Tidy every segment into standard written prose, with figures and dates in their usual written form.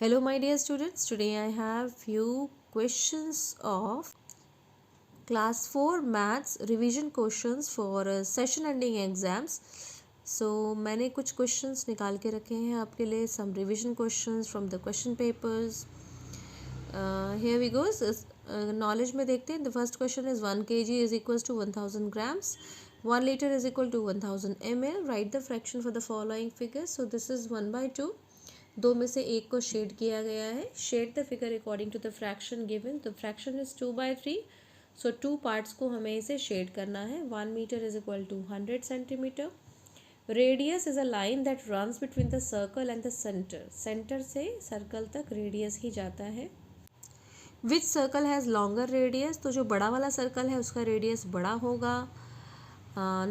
Hello my dear students, today I have few questions of class 4 maths revision questions for session ending exams. So मैंने कुछ questions निकाल के रखे हैं आपके लिए, some revision questions from the question papers. Here we go. Knowledge में देखते हैं. The first question is 1 kg is equals to 1000 grams. 1 liter is equal to 1000 ml. Write the fraction for the following figures. So this is 1/2. दो में से एक को shade किया गया है. Shade the figure according to the fraction given. The fraction is 2/3. So 2 parts को हमें इसे शेड करना है. 1 metre is equal to 100 centimetre. Radius is a line that runs between the circle and the centre. Centre से circle तक radius ही जाता है. Which circle has longer radius. तो जो बड़ा वाला सर्कल है उसका रेडियस बड़ा होगा.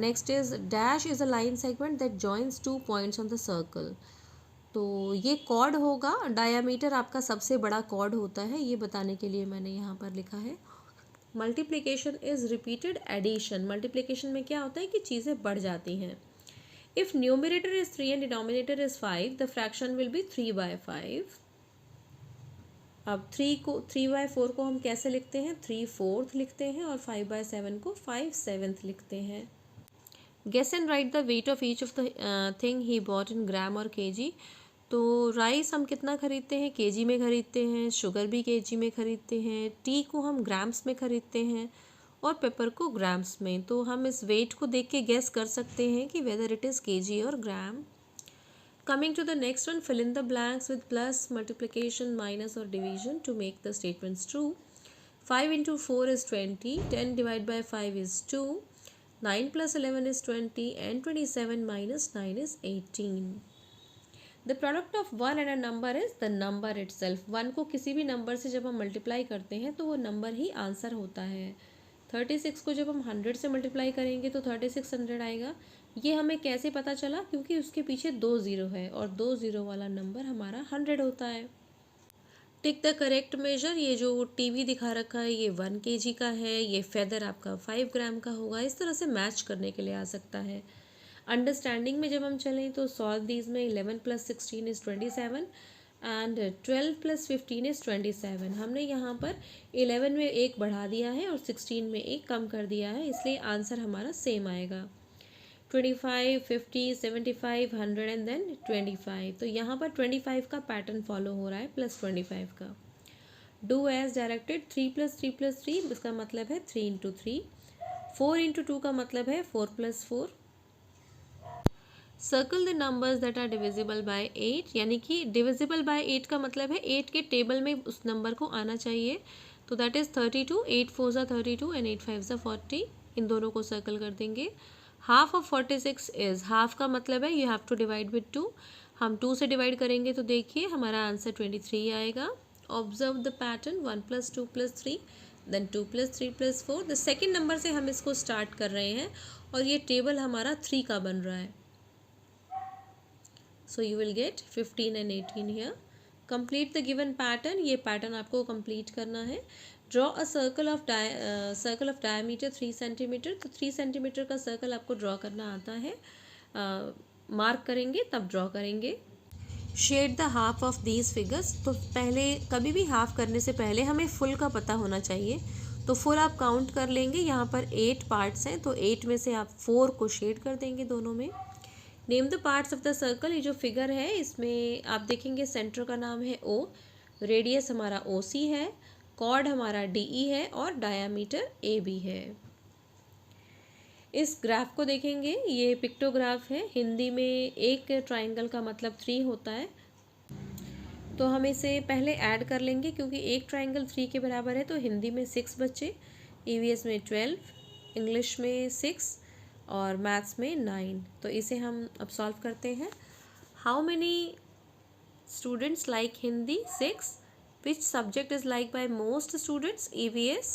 Next is dash is a line segment that joins 2 points on the circle. तो ये कॉर्ड होगा. डायामीटर आपका सबसे बड़ा कॉर्ड होता है, ये बताने के लिए मैंने यहाँ पर लिखा है. Multiplication is repeated addition. Multiplication में क्या होता है कि चीज़ें बढ़ जाती हैं. If numerator is 3 and denominator is 5, the fraction will be 3/5. अब 3/4 को हम कैसे लिखते हैं? 3/4 लिखते हैं और 5/7 को 5/7 लिखते हैं. Guess and write the weight of each of the thing he bought in gram और केजी. तो राइस हम कितना खरीदते हैं? केजी में खरीदते हैं. शुगर भी केजी में खरीदते हैं. टी को हम ग्राम्स में खरीदते हैं और पेपर को ग्राम्स में. तो हम इस वेट को देख के गेस कर सकते हैं कि वेदर इट इज़ केजी और gram. Coming to the next one, fill in the blanks with plus, multiplication, minus और division to make the statements true. 5 into 4 is 20. 10 divided by 5 is 2. 9 plus 11 is 20 and 27 minus 9 is 18. The product of one and a number is the number it self. One को किसी भी number से जब हम multiply करते हैं तो वो नंबर ही आंसर होता है. 36 को जब हम 100 से मल्टीप्लाई करेंगे तो 3600 आएगा. ये हमें कैसे पता चला? क्योंकि उसके पीछे 2 ज़ीरो है और 2 ज़ीरो वाला नंबर हमारा 100 होता है. Tick the correct measure. ये जो टीवी दिखा रखा है ये 1 kg का है. ये फेदर आपका 5 ग्राम का होगा. इस तरह से मैच करने के लिए आ सकता है. अंडरस्टैंडिंग में जब हम चलें तो सॉल्व दीज में 11 + 16 इज़ 27 एंड 12 + 15 इज़ 27. हमने यहाँ पर 11 में एक बढ़ा दिया है और 16 में एक कम कर दिया है, इसलिए आंसर हमारा सेम आएगा. 25, 50, 75, 100 एंड देन 25. तो यहाँ पर 25 का पैटर्न फॉलो हो रहा है प्लस 25 का. Do as directed. 3 + 3 + 3 इसका मतलब है 3 into 3. 4 into 2 का मतलब है 4 + 4. Circle the numbers that are divisible by 8. यानी कि डिविजिबल बाय 8 का मतलब है 8 के टेबल में उस नंबर को आना चाहिए. तो दैट इज़ 32. 8 4 ज़ा 32 एंड 8 5 ज़ा 40. इन दोनों को सर्कल कर देंगे. Half of 46 is. हाफ का मतलब है you have to divide with 2. हम 2 से डिवाइड करेंगे तो देखिए हमारा आंसर 23 आएगा. Observe the pattern. 1 + 2 + 3 then 2 + 3 + 4. The second number से हम इसको स्टार्ट कर रहे हैं और ये टेबल हमारा 3 का बन रहा है. So you will get 15 and 18 here. Complete the given pattern. ये pattern आपको complete करना है. Draw a circle of diameter 3 centimeter. तो 3 centimeter का circle आपको draw करना आता है. मार्क करेंगे तब draw करेंगे. Shade the half of these figures. तो पहले कभी भी हाफ करने से पहले हमें फुल का पता होना चाहिए. तो फुल आप काउंट कर लेंगे. यहाँ पर 8 पार्ट्स हैं तो 8 में से आप 4 को शेड कर देंगे दोनों में. Name the parts of the circle. ये जो फिगर है इसमें आप देखेंगे सेंटर का नाम है O, रेडियस हमारा OC है, कॉर्ड हमारा DE है और डायामीटर AB है. इस ग्राफ को देखेंगे, ये पिक्टोग्राफ है. हिंदी में एक ट्राइंगल का मतलब 3 होता है. तो हम इसे पहले ऐड कर लेंगे क्योंकि एक ट्राइंगल 3 के बराबर है. तो हिंदी में 6 बच्चे, EVS में 12, इंग्लिश में 6 और मैथ्स में 9. तो इसे हम अब सॉल्व करते हैं. How many students like Hindi? 6. Which subject is like by most students? EVS.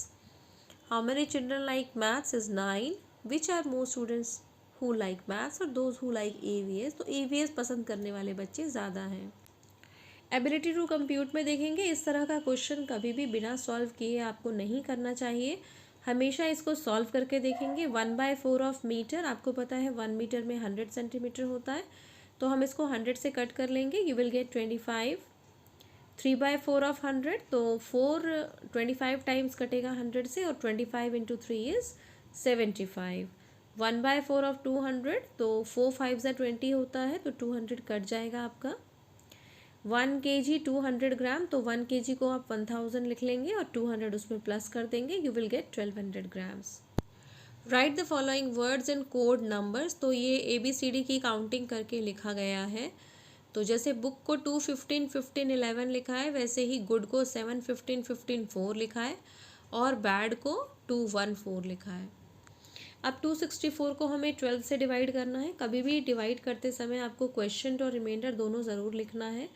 How many children like maths? Is 9. Which are more students who like maths और दोज हु लाइक EVS? तो EVS पसंद करने वाले बच्चे ज़्यादा हैं. एबिलिटी टू कंप्यूट में देखेंगे, इस तरह का क्वेश्चन कभी भी बिना सॉल्व किए आपको नहीं करना चाहिए. हमेशा इसको सॉल्व करके देखेंगे. 1/4 ऑफ मीटर. आपको पता है 1 मीटर में 100 सेंटीमीटर होता है. तो हम इसको 100 से कट कर लेंगे. You will gate 25. 3/4 ऑफ 100, तो 4 25 टाइम्स कटेगा 100 से, और 25 इंटू 3 इज़ 75। 1/4 ऑफ 200, तो 4 5 20 होता है, तो 200 कट जाएगा आपका। 1 kg 200 ग्राम, तो 1 kg को आप 1000 लिख लेंगे और 200 उसमें प्लस कर देंगे, you will gate 1200 grams. Right the following words in code numbers, तो ये ABCD की काउंटिंग करके लिखा गया है। तो जैसे बुक को 2 15 15 11 लिखा है, वैसे ही गुड को 7 15 15 4 लिखा है, और बैड को 2 1 4 लिखा है। अब 264 को हमें 12 से डिवाइड करना है। कभी भी डिवाइड करते समय आपको क्वेश्चन और रिमाइंडर दोनों ज़रूर लिखना है।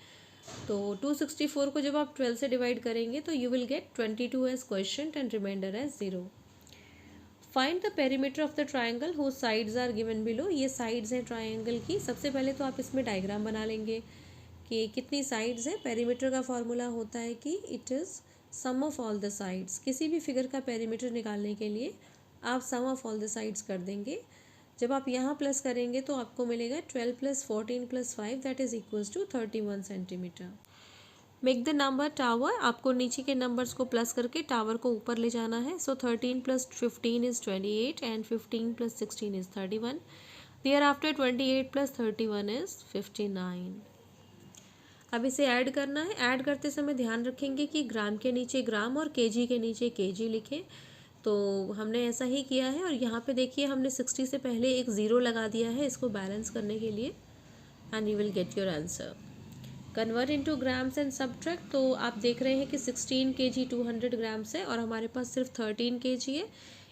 तो 264 को जब आप 12 से डिवाइड करेंगे तो you will get 22 as quotient and remainder as 0। Find the perimeter of the triangle whose sides are given below. ये साइड्स हैं ट्राइंगल की। सबसे पहले तो आप इसमें डायग्राम बना लेंगे कि कितनी साइड्स हैं। पेरीमीटर का फॉर्मूला होता है कि it is sum of all the sides. किसी भी फिगर का पेरीमीटर निकालने के लिए आप sum of all the sides कर देंगे। जब आप यहाँ प्लस करेंगे तो आपको मिलेगा 12 + 14 + 5 that is equals to 31 centimetre. Make the number tower, आपको नीचे के नंबर्स को प्लस करके टावर को ऊपर ले जाना है। So 13 + 15 is 28 and 15 + 16 is 31। Thereafter 28 + 31 is 59। अब इसे ऐड करना है। ऐड करते समय ध्यान रखेंगे कि ग्राम के नीचे ग्राम और केजी के नीचे केजी लिखें। तो हमने ऐसा ही किया है, और यहाँ पे देखिए हमने 60 से पहले एक ज़ीरो लगा दिया है इसको बैलेंस करने के लिए, and you will get your answer. Convert into grams and subtract, तो आप देख रहे हैं कि 16 kg 200 ग्राम्स है और हमारे पास सिर्फ 13 kg है,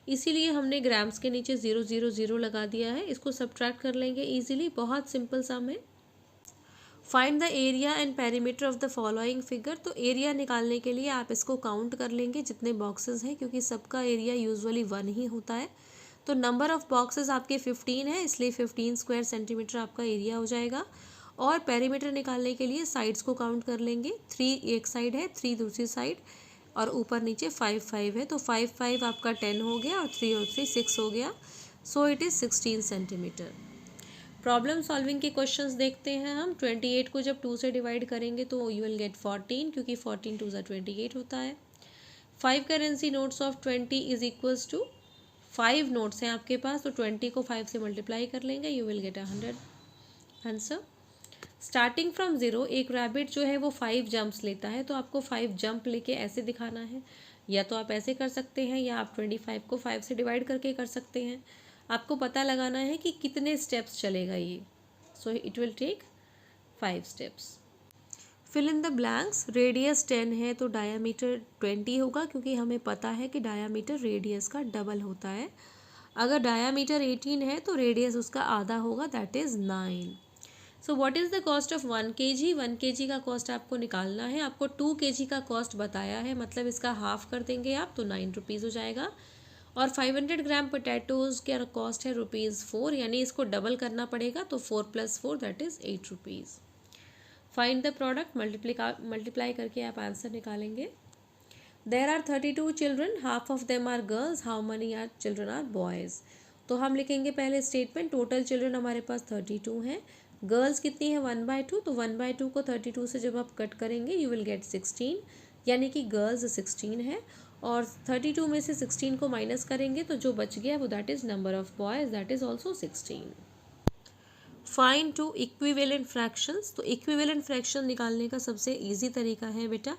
इसीलिए हमने ग्राम्स के नीचे 0 0 0 लगा दिया है। इसको सब्ट्रैक्ट कर लेंगे ईजिली, बहुत सिंपल सम है। Find the area and perimeter of the following figure, तो एरिया निकालने के लिए आप इसको काउंट कर लेंगे जितने बॉक्सेस हैं, क्योंकि सबका एरिया यूजुअली 1 ही होता है। तो नंबर ऑफ बॉक्सेस आपके 15 है, इसलिए 15 स्क्वायर सेंटीमीटर आपका एरिया हो जाएगा। और पेरीमीटर निकालने के लिए साइड्स को काउंट कर लेंगे। 3 एक साइड है, 3 दूसरी साइड, और ऊपर नीचे 5 5 है, तो 5 5 आपका 10 हो गया, और 3 और 3 6 हो गया। So it is 16 centimetre. Problem solving के क्वेश्चंस देखते हैं हम। 28 को जब 2 से डिवाइड करेंगे तो यू विल गेट 14, क्योंकि 14 2 28 होता है। 5 currency notes of 20 is equals to 5 notes हैं आपके पास, तो 20 को 5 से मल्टीप्लाई कर लेंगे, you will gate 100 answer. Starting from 0 एक रैबिट जो है वो 5 जंप्स लेता है, तो आपको 5 जंप लेके ऐसे दिखाना है, या तो आप ऐसे कर सकते हैं, या आप 25 को 5 से डिवाइड करके कर सकते हैं। आपको पता लगाना है कि कितने स्टेप्स चलेगा ये। So it will take 5 steps. Fill in the blanks. Radius 10 है तो डायामीटर 20 होगा, क्योंकि हमें पता है कि डायामीटर रेडियस का डबल होता है। अगर डायामीटर 18 है तो रेडियस उसका आधा होगा, that is 9। So what is the cost of 1 kg। 1 kg का कॉस्ट आपको निकालना है। आपको 2 kg का कॉस्ट बताया है, मतलब इसका हाफ कर देंगे आप, तो 9 रुपीज़ हो जाएगा। और 500 ग्राम पोटैटोज़ का कॉस्ट है ₹4, यानी इसको डबल करना पड़ेगा, तो 4 + 4 that is 8 rupees. Find the product, multiply करके आप आंसर निकालेंगे। There are 32 children, half of them are girls, how many are children are boys. तो हम लिखेंगे पहले स्टेटमेंट, टोटल चिल्ड्रन हमारे पास 32 हैं, गर्ल्स कितनी है 1/2, तो 1/2 को 32 से जब आप कट करेंगे यू विल गेट 16, यानी कि गर्ल्स 16 है, और 32 में से 16 को माइनस करेंगे तो जो बच गया वो that is number of boys, that is also 16। Find 2 equivalent fractions. तो इक्विवेलेंट फ्रैक्शन निकालने का सबसे ईजी तरीका है बेटा,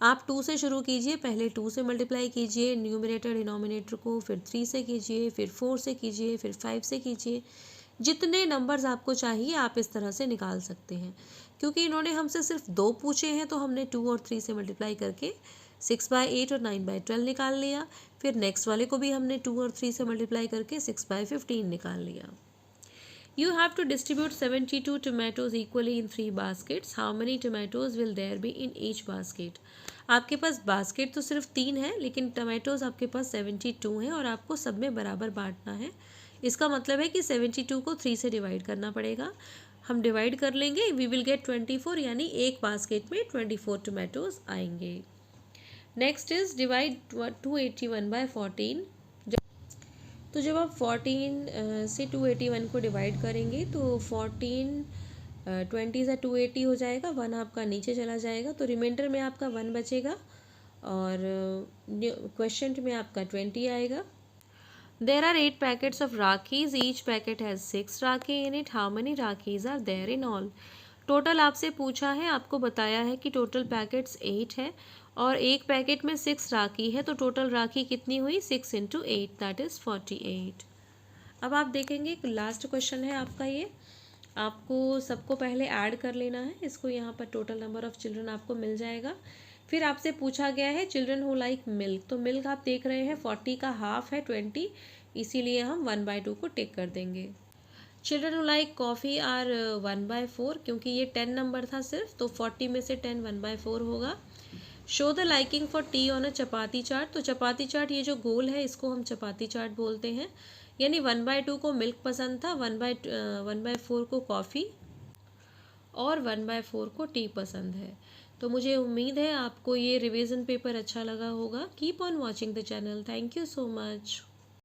आप 2 से शुरू कीजिए, पहले 2 से मल्टीप्लाई कीजिए न्यूमरेटर डिनोमिनेटर को, फिर 3 से कीजिए, फिर 4 से कीजिए, फिर 5 से कीजिए। जितने नंबर्स आपको चाहिए आप इस तरह से निकाल सकते हैं। क्योंकि इन्होंने हमसे सिर्फ 2 पूछे हैं, तो हमने 2 और 3 से मल्टीप्लाई करके 6/8 और 9/12 निकाल लिया। फिर नेक्स्ट वाले को भी हमने 2 और 3 से मल्टीप्लाई करके 6/15 निकाल लिया। You have to distribute 72 tomatoes equally in 3 baskets. How many tomatoes will there be in each basket? आपके पास बास्केट तो सिर्फ 3 है, लेकिन टमाटोज आपके पास 72 हैं, और आपको सब में बराबर बांटना है। इसका मतलब है कि 72 को 3 से डिवाइड करना पड़ेगा। हम डिवाइड कर लेंगे, वी विल गेट 24, यानी एक बास्केट में 24 टमाटोज आएंगे। Next is divide 281/14। तो जब आप 14 से 281 को डिवाइड करेंगे तो 14 20 से 280 हो जाएगा, 1 आपका नीचे चला जाएगा, तो रिमाइंडर में आपका 1 बचेगा और क्वेश्चन में आपका 20 आएगा. There are 8 packets of Rakis. Each packet has 6 Rakhi in it. How many Rakis are there in all? Total आपसे पूछा है, आपको बताया है कि टोटल पैकेट्स 8 है और एक पैकेट में 6 राखी है, तो टोटल राखी कितनी हुई 6 इंटू 8 दैट इज़ 48. अब आप देखेंगे लास्ट क्वेश्चन है आपका ये. आपको सबको पहले ऐड कर लेना है इसको, यहाँ पर टोटल नंबर ऑफ़ चिल्ड्रन आपको मिल जाएगा. फिर आपसे पूछा गया है चिल्ड्रन हु लाइक मिल्क, तो मिल्क आप देख रहे हैं 40 का हाफ है 20, इसीलिए हम 1/2 को टिक कर देंगे. Children who like coffee are 1/4, क्योंकि ये 10 नंबर था सिर्फ, तो 40 में से 10 1/4 होगा. Show the liking for T on a chapati chart, तो चपाती चार्ट ये जो गोल है इसको हम चपाती चार्ट बोलते हैं. यानी 1/2 को मिल्क पसंद था, 1/4 को कॉफ़ी और 1/4 को टी पसंद है. तो मुझे उम्मीद है आपको ये रिवीजन पेपर अच्छा लगा होगा. Keep on watching the channel. Thank you so much.